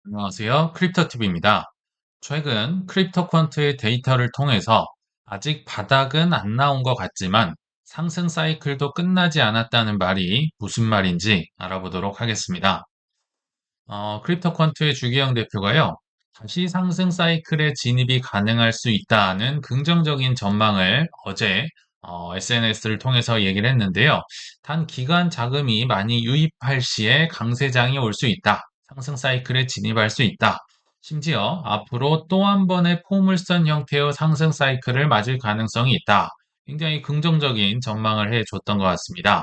안녕하세요. 크립토TV입니다. 최근 크립토퀀트의 데이터를 통해서 아직 바닥은 안 나온 것 같지만 상승 사이클도 끝나지 않았다는 말이 무슨 말인지 알아보도록 하겠습니다. 크립토퀀트의 주기영 대표가요, 다시 상승 사이클에 진입이 가능할 수 있다는 긍정적인 전망을 어제 SNS를 통해서 얘기를 했는데요. 단 기간 자금이 많이 유입할 시에 강세장이 올 수 있다. 상승 사이클에 진입할 수 있다. 심지어 앞으로 또 한 번의 포물선 형태의 상승 사이클을 맞을 가능성이 있다. 굉장히 긍정적인 전망을 해줬던 것 같습니다.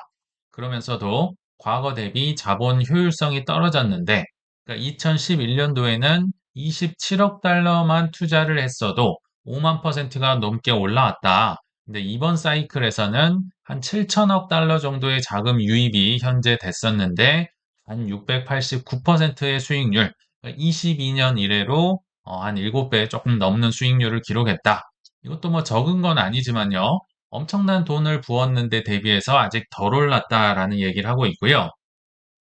그러면서도 과거 대비 자본 효율성이 떨어졌는데, 그러니까 2011년도에는 27억 달러만 투자를 했어도 5만 퍼센트가 넘게 올라왔다. 근데 이번 사이클에서는 한 7천억 달러 정도의 자금 유입이 현재 됐었는데 한 689%의 수익률, 22년 이래로 한 7배 조금 넘는 수익률을 기록했다. 이것도 뭐 적은 건 아니지만요. 엄청난 돈을 부었는데 대비해서 아직 덜 올랐다라는 얘기를 하고 있고요.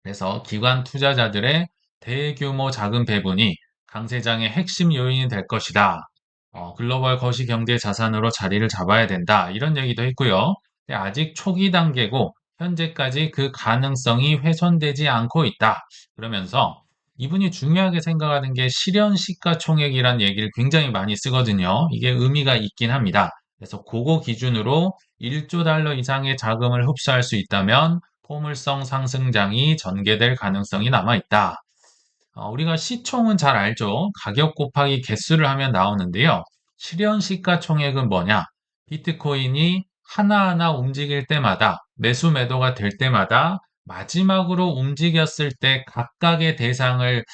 그래서 기관 투자자들의 대규모 자금 배분이 강세장의 핵심 요인이 될 것이다. 글로벌 거시 경제 자산으로 자리를 잡아야 된다. 이런 얘기도 했고요. 근데 아직 초기 단계고 현재까지 그 가능성이 훼손되지 않고 있다. 그러면서 이분이 중요하게 생각하는 게 실현 시가총액이란 얘기를 굉장히 많이 쓰거든요. 이게 의미가 있긴 합니다. 그래서 그거 기준으로 1조 달러 이상의 자금을 흡수할 수 있다면 포물성 상승장이 전개될 가능성이 남아 있다. 우리가 시총은 잘 알죠. 가격 곱하기 개수를 하면 나오는데요. 실현 시가총액은 뭐냐? 비트코인이 하나하나 움직일 때마다 매수 매도가 될 때마다 마지막으로 움직였을 때 각각의 대상을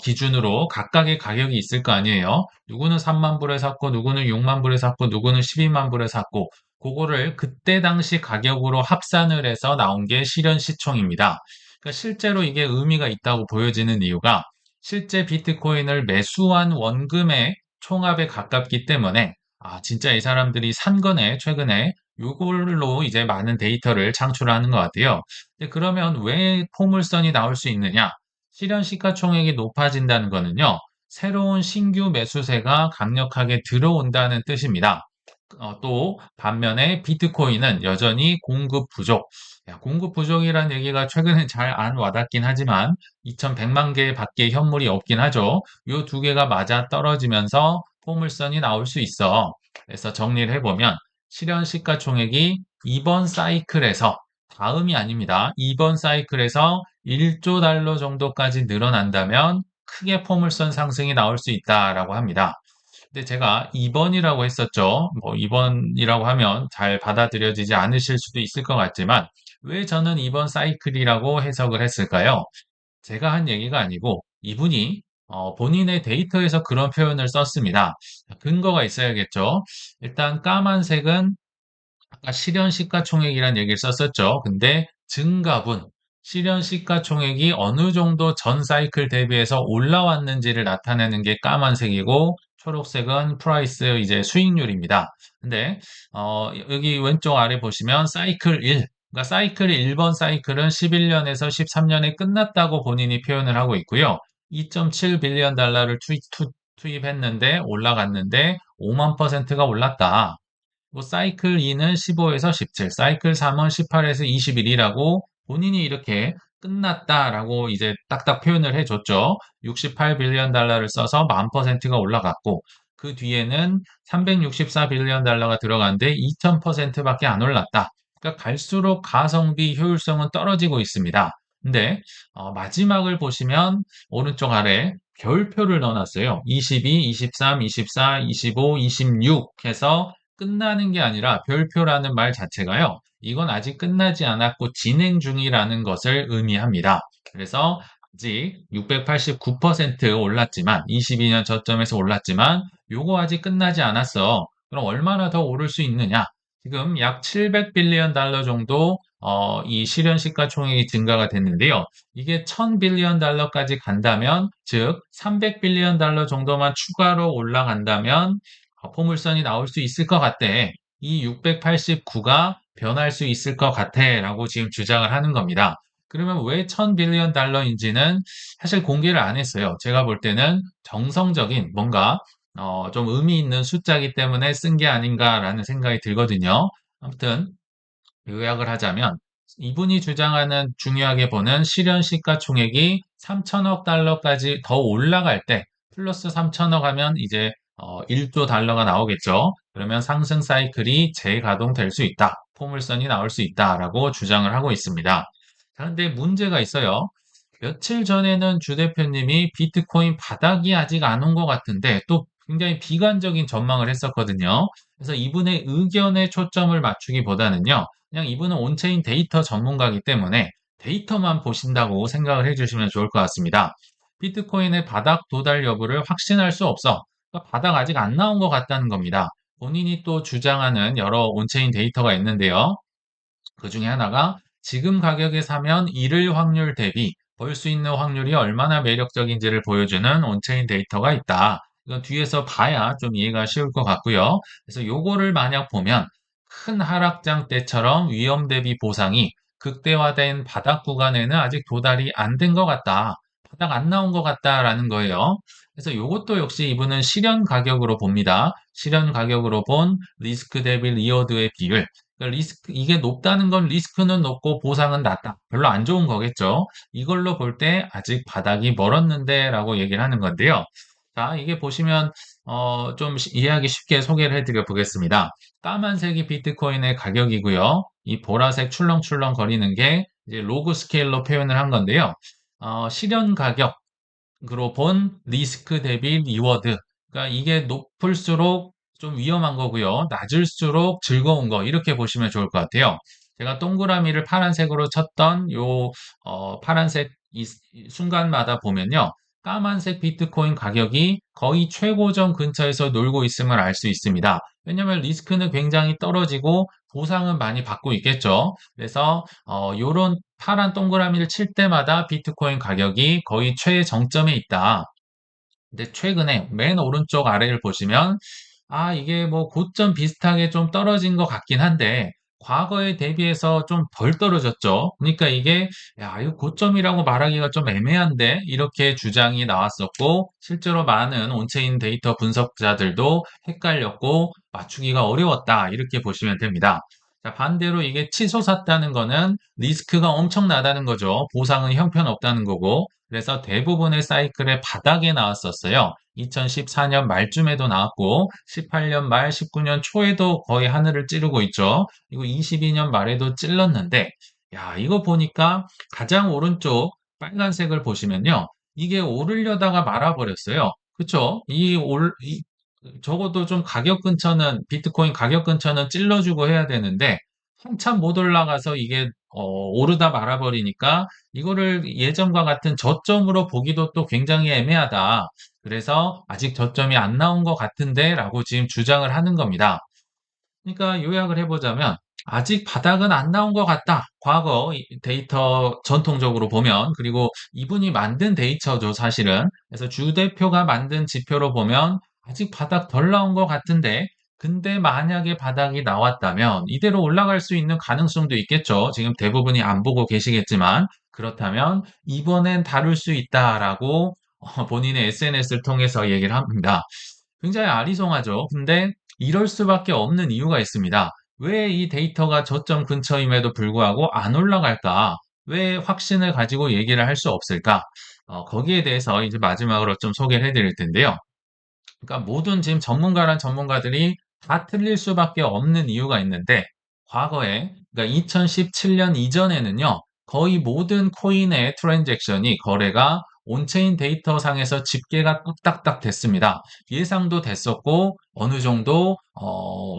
기준으로 각각의 가격이 있을 거 아니에요. 누구는 3만 불에 샀고 누구는 6만 불에 샀고 누구는 12만 불에 샀고 그거를 그때 당시 가격으로 합산을 해서 나온 게 실현 시총입니다. 그러니까 실제로 이게 의미가 있다고 보여지는 이유가 실제 비트코인을 매수한 원금의 총합에 가깝기 때문에 진짜 이 사람들이 산 거네, 최근에. 이걸로 이제 많은 데이터를 창출하는 것 같아요. 근데 그러면 왜 포물선이 나올 수 있느냐? 실현 시가총액이 높아진다는 거는요, 새로운 신규 매수세가 강력하게 들어온다는 뜻입니다. 또 반면에 비트코인은 여전히 공급 부족. 공급 부족이라는 얘기가 최근에 잘 안 와닿긴 하지만 2,100만 개 밖에 현물이 없긴 하죠. 이 두 개가 맞아 떨어지면서 포물선이 나올 수 있어. 그래서 정리를 해보면 실현 시가총액이 이번 사이클에서 다음이 아닙니다. 이번 사이클에서 1조 달러 정도까지 늘어난다면 크게 포물선 상승이 나올 수 있다라고 합니다. 근데 제가 2번이라고 했었죠. 뭐 2번이라고 하면 잘 받아들여지지 않으실 수도 있을 것 같지만 왜 저는 2번 사이클이라고 해석을 했을까요? 제가 한 얘기가 아니고 이분이 본인의 데이터에서 그런 표현을 썼습니다. 근거가 있어야겠죠. 일단 까만색은 아까 실현 시가총액이라는 얘기를 썼었죠. 근데 증가분, 실현 시가총액이 어느 정도 전 사이클 대비해서 올라왔는지를 나타내는 게 까만색이고 초록색은 프라이스 이제 수익률입니다. 근데 여기 왼쪽 아래 보시면 사이클 1, 그러니까 사이클 1번 사이클은 11년에서 13년에 끝났다고 본인이 표현을 하고 있고요. 2.7 빌리언 달러를 투입했는데 올라갔는데 5만 퍼센트가 올랐다. 뭐 사이클 2는 15에서 17, 사이클 3은 18에서 21이라고 본인이 이렇게 끝났다라고 이제 딱딱 표현을 해줬죠. 68 빌리언 달러를 써서 10,000%가 올라갔고 그 뒤에는 364 빌리언 달러가 들어갔는데 2000%밖에 안 올랐다. 그러니까 갈수록 가성비 효율성은 떨어지고 있습니다. 근데 마지막을 보시면 오른쪽 아래 별표를 넣어놨어요. 22, 23, 24, 25, 26 해서 끝나는 게 아니라 별표라는 말 자체가요. 이건 아직 끝나지 않았고 진행 중이라는 것을 의미합니다. 그래서 아직 689% 올랐지만 22년 저점에서 올랐지만 요거 아직 끝나지 않았어. 그럼 얼마나 더 오를 수 있느냐? 지금 약 700 빌리언 달러 정도 이 실현 시가총액이 증가가 됐는데요. 이게 1000 빌리언 달러까지 간다면 즉 300 빌리언 달러 정도만 추가로 올라간다면 포물선이 나올 수 있을 것 같대. 이 689가 변할 수 있을 것 같아. 라고 지금 주장을 하는 겁니다. 그러면 왜 1000빌리언 달러인지는 사실 공개를 안 했어요. 제가 볼 때는 정성적인 뭔가 좀 의미 있는 숫자이기 때문에 쓴 게 아닌가라는 생각이 들거든요. 아무튼 요약을 하자면 이분이 주장하는 중요하게 보는 실현 시가총액이 3천억 달러까지 더 올라갈 때 플러스 3천억 하면 이제 1조 달러가 나오겠죠. 그러면 상승 사이클이 재가동될 수 있다. 포물선이 나올 수 있다라고 주장을 하고 있습니다. 자, 근데 문제가 있어요. 며칠 전에는 주 대표님이 비트코인 바닥이 아직 안 온 것 같은데 또 굉장히 비관적인 전망을 했었거든요. 그래서 이분의 의견에 초점을 맞추기보다는요. 그냥 이분은 온체인 데이터 전문가이기 때문에 데이터만 보신다고 생각을 해주시면 좋을 것 같습니다. 비트코인의 바닥 도달 여부를 확신할 수 없어. 그러니까 바닥 아직 안 나온 것 같다는 겁니다. 본인이 또 주장하는 여러 온체인 데이터가 있는데요. 그 중에 하나가 지금 가격에 사면 잃을 확률 대비 벌 수 있는 확률이 얼마나 매력적인지를 보여주는 온체인 데이터가 있다. 이건 뒤에서 봐야 좀 이해가 쉬울 것 같고요. 그래서 요거를 만약 보면 큰 하락장 때처럼 위험 대비 보상이 극대화된 바닥 구간에는 아직 도달이 안 된 것 같다. 바닥 안 나온 것 같다라는 거예요. 그래서 요것도 역시 이분은 실현 가격으로 봅니다. 실현 가격으로 본 리스크 대비 리워드의 비율. 그러니까 이게 높다는 건 리스크는 높고 보상은 낮다. 별로 안 좋은 거겠죠. 이걸로 볼 때 아직 바닥이 멀었는데 라고 얘기를 하는 건데요. 자, 이게 보시면, 좀 이해하기 쉽게 소개를 해드려 보겠습니다. 까만색이 비트코인의 가격이고요. 이 보라색 출렁출렁 거리는 게 이제 로그 스케일로 표현을 한 건데요. 실현 가격, 으로 본 리스크 대비 리워드. 그러니까 이게 높을수록 좀 위험한 거고요. 낮을수록 즐거운 거. 이렇게 보시면 좋을 것 같아요. 제가 동그라미를 파란색으로 쳤던 파란색 이 순간마다 보면요. 까만색 비트코인 가격이 거의 최고점 근처에서 놀고 있음을 알 수 있습니다. 왜냐하면 리스크는 굉장히 떨어지고 보상은 많이 받고 있겠죠. 그래서 요런 파란 동그라미를 칠 때마다 비트코인 가격이 거의 최정점에 있다. 근데 최근에 맨 오른쪽 아래를 보시면 이게 뭐 고점 비슷하게 좀 떨어진 것 같긴 한데 과거에 대비해서 좀 덜 떨어졌죠. 그러니까 이게 야, 이거 고점이라고 말하기가 좀 애매한데 이렇게 주장이 나왔었고 실제로 많은 온체인 데이터 분석자들도 헷갈렸고 맞추기가 어려웠다. 이렇게 보시면 됩니다. 자, 반대로 이게 치솟았다는 거는 리스크가 엄청나다는 거죠. 보상은 형편없다는 거고. 그래서 대부분의 사이클의 바닥에 나왔었어요. 2014년 말쯤에도 나왔고, 18년 말, 19년 초에도 거의 하늘을 찌르고 있죠. 그리고 22년 말에도 찔렀는데, 야, 이거 보니까 가장 오른쪽 빨간색을 보시면요. 이게 오르려다가 말아버렸어요. 그쵸? 적어도 좀 가격 근처는, 비트코인 가격 근처는 찔러주고 해야 되는데, 한참 못 올라가서 이게, 오르다 말아버리니까, 이거를 예전과 같은 저점으로 보기도 또 굉장히 애매하다. 그래서 아직 저점이 안 나온 것 같은데, 라고 지금 주장을 하는 겁니다. 그러니까 요약을 해보자면 아직 바닥은 안 나온 것 같다. 과거 데이터 전통적으로 보면 그리고 이분이 만든 데이터죠, 사실은. 그래서 주 대표가 만든 지표로 보면 아직 바닥 덜 나온 것 같은데 근데 만약에 바닥이 나왔다면 이대로 올라갈 수 있는 가능성도 있겠죠. 지금 대부분이 안 보고 계시겠지만 그렇다면 이번엔 다룰 수 있다라고 본인의 SNS를 통해서 얘기를 합니다. 굉장히 아리송하죠. 근데 이럴 수밖에 없는 이유가 있습니다. 왜 이 데이터가 저점 근처임에도 불구하고 안 올라갈까? 왜 확신을 가지고 얘기를 할 수 없을까? 거기에 대해서 이제 마지막으로 좀 소개를 해드릴 텐데요. 그러니까 모든 지금 전문가란 전문가들이 다 틀릴 수밖에 없는 이유가 있는데, 과거에, 그러니까 2017년 이전에는요, 거의 모든 코인의 트랜잭션이 거래가 온체인 데이터 상에서 집계가 뚝딱딱 됐습니다. 예상도 됐었고, 어느 정도,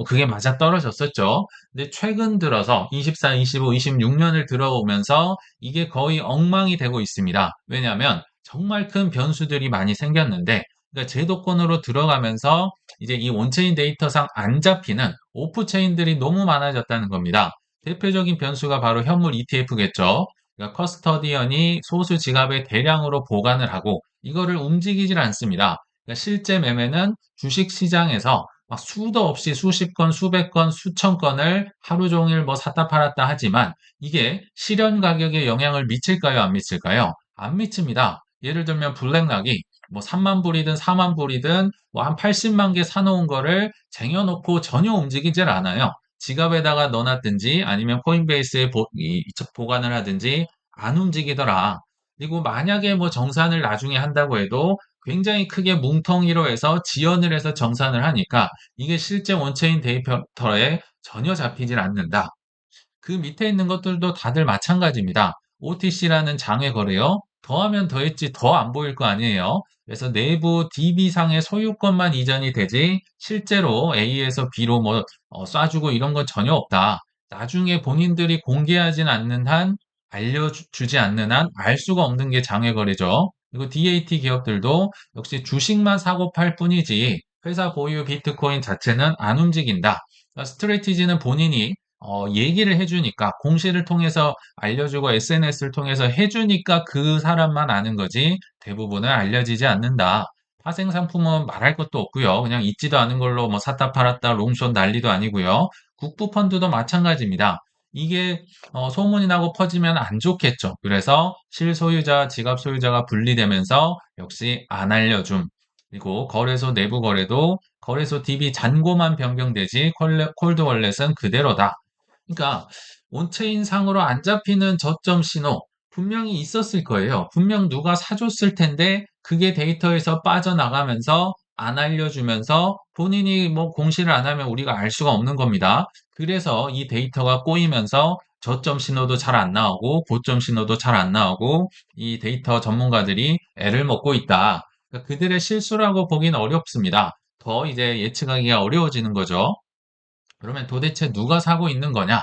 그게 맞아 떨어졌었죠. 근데 최근 들어서 24, 25, 26년을 들어오면서 이게 거의 엉망이 되고 있습니다. 왜냐하면 정말 큰 변수들이 많이 생겼는데, 그러니까 제도권으로 들어가면서 이제 이 온체인 데이터상 안 잡히는 오프체인들이 너무 많아졌다는 겁니다. 대표적인 변수가 바로 현물 ETF겠죠. 그러니까 커스터디언이 소수 지갑에 대량으로 보관을 하고 이거를 움직이질 않습니다. 그러니까 실제 매매는 주식 시장에서 막 수도 없이 수십 건, 수백 건, 수천 건을 하루 종일 뭐 샀다 팔았다 하지만 이게 실현 가격에 영향을 미칠까요? 안 미칠까요? 안 미칩니다. 예를 들면 블랙락이 뭐 3만 불이든 4만 불이든 뭐 한 80만 개 사놓은 거를 쟁여놓고 전혀 움직이질 않아요. 지갑에다가 넣어놨든지 아니면 코인베이스에 보관을 하든지 안 움직이더라. 그리고 만약에 뭐 정산을 나중에 한다고 해도 굉장히 크게 뭉텅이로 해서 지연을 해서 정산을 하니까 이게 실제 원체인 데이터에 전혀 잡히질 않는다. 그 밑에 있는 것들도 다들 마찬가지입니다. OTC라는 장외 거래요. 더하면 더했지 더 안 보일 거 아니에요. 그래서 내부 DB상의 소유권만 이전이 되지 실제로 A에서 B로 뭐 쏴주고 이런 건 전혀 없다. 나중에 본인들이 공개하진 않는 한 알려주지 않는 한 알 수가 없는 게 장외 거래죠. 그리고 DAT 기업들도 역시 주식만 사고 팔 뿐이지 회사 보유 비트코인 자체는 안 움직인다. 스트레티지는 본인이 얘기를 해주니까 공시를 통해서 알려주고 SNS를 통해서 해주니까 그 사람만 아는 거지 대부분은 알려지지 않는다. 파생 상품은 말할 것도 없고요. 그냥 있지도 않은 걸로 뭐 샀다 팔았다 롱숏 난리도 아니고요. 국부 펀드도 마찬가지입니다. 이게 소문이 나고 퍼지면 안 좋겠죠. 그래서 실소유자, 지갑 소유자가 분리되면서 역시 안 알려줌. 그리고 거래소 내부 거래도 거래소 DB 잔고만 변경되지 콜드 월렛은 그대로다. 그러니까 온체인 상으로 안 잡히는 저점 신호 분명히 있었을 거예요. 분명 누가 사줬을 텐데 그게 데이터에서 빠져나가면서 안 알려주면서 본인이 뭐 공시를 안 하면 우리가 알 수가 없는 겁니다. 그래서 이 데이터가 꼬이면서 저점 신호도 잘 안 나오고 고점 신호도 잘 안 나오고 이 데이터 전문가들이 애를 먹고 있다. 그러니까 그들의 실수라고 보기는 어렵습니다. 더 이제 예측하기가 어려워지는 거죠. 그러면 도대체 누가 사고 있는 거냐?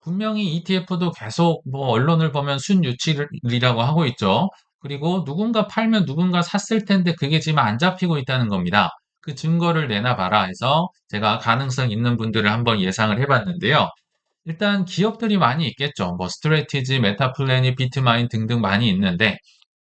분명히 ETF도 계속 뭐 언론을 보면 순유출이라고 하고 있죠. 그리고 누군가 팔면 누군가 샀을 텐데 그게 지금 안 잡히고 있다는 겁니다. 그 증거를 내놔봐라 해서 제가 가능성 있는 분들을 한번 예상을 해봤는데요. 일단 기업들이 많이 있겠죠. 뭐 스트레티지, 메타플래닛, 비트마인 등등 많이 있는데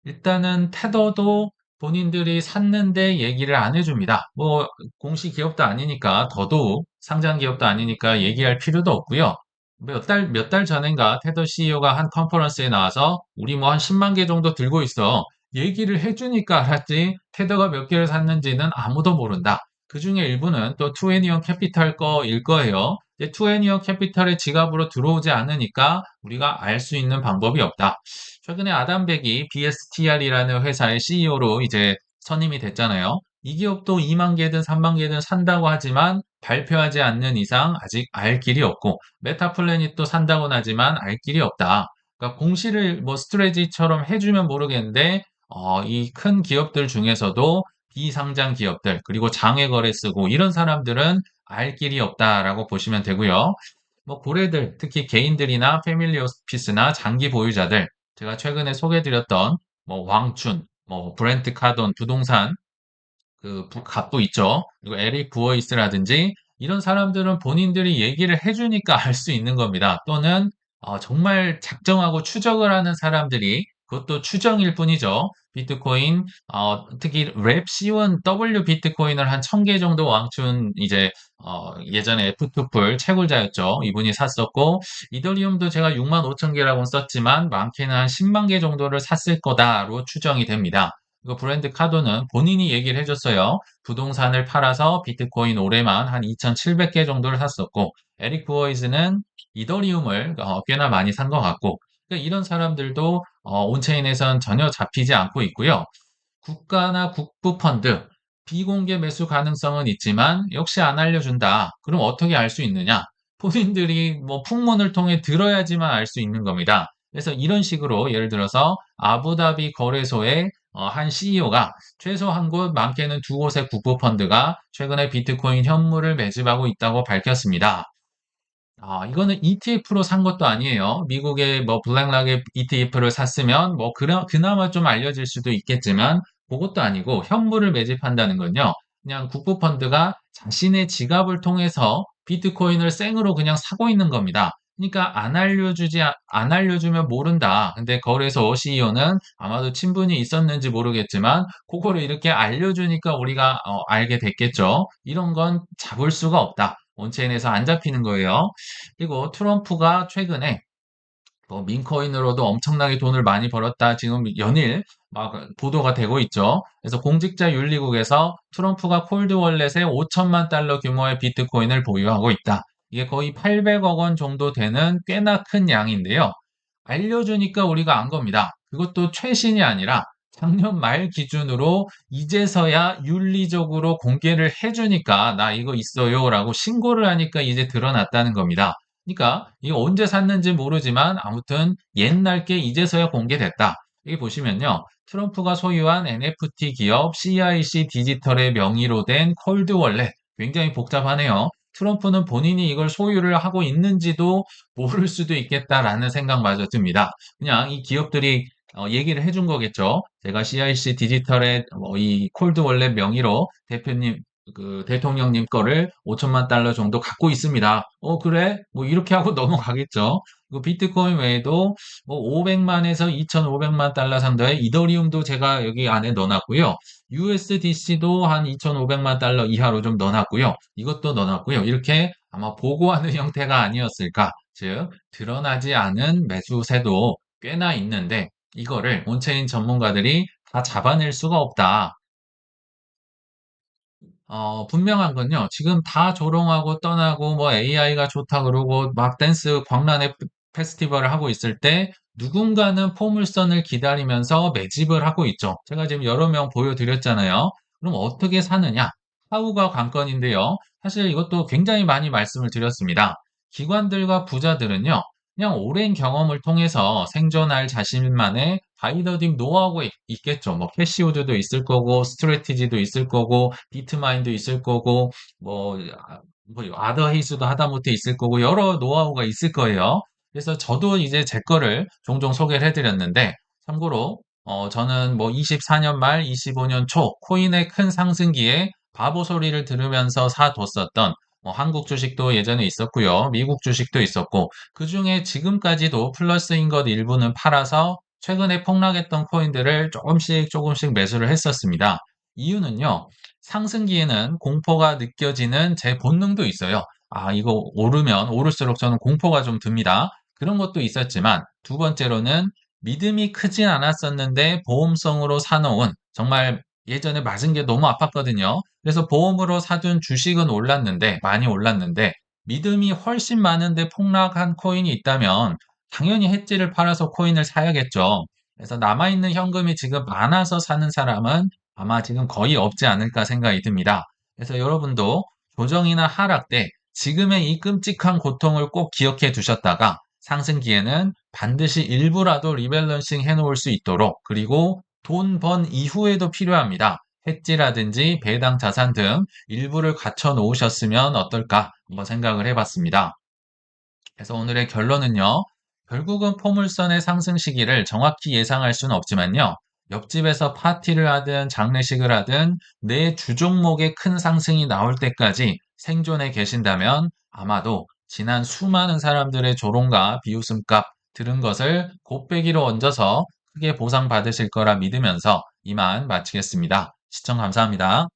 일단은 테더도 본인들이 샀는데 얘기를 안 해줍니다. 뭐 공시 기업도 아니니까 더더욱 상장 기업도 아니니까 얘기할 필요도 없고요. 몇 달 전인가 테더 CEO가 한 컨퍼런스에 나와서 우리 뭐 한 10만 개 정도 들고 있어. 얘기를 해주니까 알았지. 테더가 몇 개를 샀는지는 아무도 모른다. 그 중에 일부는 또 투애니언 캐피탈 거일 거예요. 투애니언 캐피탈의 지갑으로 들어오지 않으니까 우리가 알 수 있는 방법이 없다. 최근에 아담백이 BSTR이라는 회사의 CEO로 이제 선임이 됐잖아요. 이 기업도 2만 개든 3만 개든 산다고 하지만 발표하지 않는 이상 아직 알 길이 없고 메타플래닛도 산다고 하지만 알 길이 없다. 그러니까 공시를 뭐 스트레지처럼 해주면 모르겠는데 이 큰 기업들 중에서도 비상장 기업들 그리고 장외 거래 쓰고 이런 사람들은 알 길이 없다라고 보시면 되고요. 뭐 고래들 특히 개인들이나 패밀리 오피스나 장기 보유자들 제가 최근에 소개드렸던 뭐 왕춘, 뭐 브렌트 카돈 부동산 그 갑부 있죠. 그리고 에릭 부어이스라든지 이런 사람들은 본인들이 얘기를 해주니까 알 수 있는 겁니다. 또는 정말 작정하고 추적을 하는 사람들이 그것도 추정일 뿐이죠. 비트코인 특히 랩 C1 W 비트코인을 한 1000개 정도 왕춘 이제 예전에 F2풀 채굴자였죠. 이분이 샀었고 이더리움도 제가 6만 5천 개라고 썼지만 많게는 한 10만 개 정도를 샀을 거다로 추정이 됩니다. 이거 브랜드 카도는 본인이 얘기를 해줬어요. 부동산을 팔아서 비트코인 올해만 한 2,700개 정도를 샀었고, 에릭 부어이즈는 이더리움을 꽤나 많이 산 것 같고, 그러니까 이런 사람들도 온체인에선 전혀 잡히지 않고 있고요. 국가나 국부 펀드, 비공개 매수 가능성은 있지만 역시 안 알려준다. 그럼 어떻게 알 수 있느냐? 본인들이 뭐 풍문을 통해 들어야지만 알 수 있는 겁니다. 그래서 이런 식으로 예를 들어서 아부다비 거래소의 한 CEO가 최소 한 곳, 많게는 두 곳의 국부 펀드가 최근에 비트코인 현물을 매집하고 있다고 밝혔습니다. 이거는 ETF로 산 것도 아니에요. 미국의 뭐 블랙락의 ETF를 샀으면 뭐 그나마 좀 알려질 수도 있겠지만 그것도 아니고 현물을 매집한다는 건요. 그냥 국부펀드가 자신의 지갑을 통해서 비트코인을 생으로 그냥 사고 있는 겁니다. 그러니까 안 알려주면 모른다. 근데 거래소 CEO는 아마도 친분이 있었는지 모르겠지만 그거를 이렇게 알려주니까 우리가 알게 됐겠죠. 이런 건 잡을 수가 없다. 온체인에서 안 잡히는 거예요. 그리고 트럼프가 최근에 뭐 민코인으로도 엄청나게 돈을 많이 벌었다. 지금 연일 막 보도가 되고 있죠. 그래서 공직자 윤리국에서 트럼프가 콜드 월렛에 5천만 달러 규모의 비트코인을 보유하고 있다. 이게 거의 800억 원 정도 되는 꽤나 큰 양인데요. 알려주니까 우리가 안 겁니다. 그것도 최신이 아니라 작년 말 기준으로 이제서야 윤리적으로 공개를 해주니까 나 이거 있어요라고 신고를 하니까 이제 드러났다는 겁니다. 그러니까 이거 언제 샀는지 모르지만 아무튼 옛날 게 이제서야 공개됐다. 여기 보시면요. 트럼프가 소유한 NFT 기업 CIC 디지털의 명의로 된 콜드 월렛. 굉장히 복잡하네요. 트럼프는 본인이 이걸 소유를 하고 있는지도 모를 수도 있겠다라는 생각마저 듭니다. 그냥 이 기업들이 얘기를 해준 거겠죠. 제가 CIC 디지털의 이 콜드 월렛 명의로 대표님 그 대통령님 거를 5천만 달러 정도 갖고 있습니다. 그래? 뭐 이렇게 하고 넘어가겠죠. 그 비트코인 외에도 뭐 500만에서 2,500만 달러 상당의 이더리움도 제가 여기 안에 넣어놨고요. USDC도 한 2,500만 달러 이하로 좀 넣어놨고요. 이것도 넣어놨고요. 이렇게 아마 보고하는 형태가 아니었을까. 즉, 드러나지 않은 매수세도 꽤나 있는데 이거를 온체인 전문가들이 다 잡아낼 수가 없다. 분명한 건요. 지금 다 조롱하고 떠나고 뭐 AI가 좋다 그러고 막 댄스 광란의 페스티벌을 하고 있을 때 누군가는 포물선을 기다리면서 매집을 하고 있죠. 제가 지금 여러 명 보여드렸잖아요. 그럼 어떻게 사느냐? 하우가 관건인데요. 사실 이것도 굉장히 많이 말씀을 드렸습니다. 기관들과 부자들은요. 그냥 오랜 경험을 통해서 생존할 자신만의 바이더딥 노하우가 있겠죠. 뭐 캐시우드도 있을 거고 스트래티지도 있을 거고 비트마인도 있을 거고 뭐, 뭐 아더헤이스도 하다못해 있을 거고 여러 노하우가 있을 거예요. 그래서 저도 이제 제 거를 종종 소개를 해드렸는데 참고로 저는 뭐 24년 말 25년 초 코인의 큰 상승기에 바보 소리를 들으면서 사뒀었던 한국 주식도 예전에 있었고요. 미국 주식도 있었고 그중에 지금까지도 플러스인 것 일부는 팔아서 최근에 폭락했던 코인들을 조금씩 조금씩 매수를 했었습니다. 이유는요. 상승기에는 공포가 느껴지는 제 본능도 있어요. 아, 이거 오르면 오를수록 저는 공포가 좀 듭니다. 그런 것도 있었지만 두 번째로는 믿음이 크진 않았었는데 보험성으로 사놓은 정말 예전에 맞은 게 너무 아팠거든요. 그래서 보험으로 사둔 주식은 올랐는데 많이 올랐는데 믿음이 훨씬 많은데 폭락한 코인이 있다면 당연히 해지를 팔아서 코인을 사야겠죠. 그래서 남아있는 현금이 지금 많아서 사는 사람은 아마 지금 거의 없지 않을까 생각이 듭니다. 그래서 여러분도 조정이나 하락 때 지금의 이 끔찍한 고통을 꼭 기억해 두셨다가 상승기에는 반드시 일부라도 리밸런싱 해 놓을 수 있도록 그리고 돈 번 이후에도 필요합니다. 해지라든지 배당 자산 등 일부를 갖춰 놓으셨으면 어떨까 한번 생각을 해봤습니다. 그래서 오늘의 결론은요. 결국은 포물선의 상승 시기를 정확히 예상할 수는 없지만요. 옆집에서 파티를 하든 장례식을 하든 내 주종목의 큰 상승이 나올 때까지 생존해 계신다면 아마도 지난 수많은 사람들의 조롱과 비웃음값 들은 것을 곱빼기로 얹어서 크게 보상받으실 거라 믿으면서 이만 마치겠습니다. 시청 감사합니다.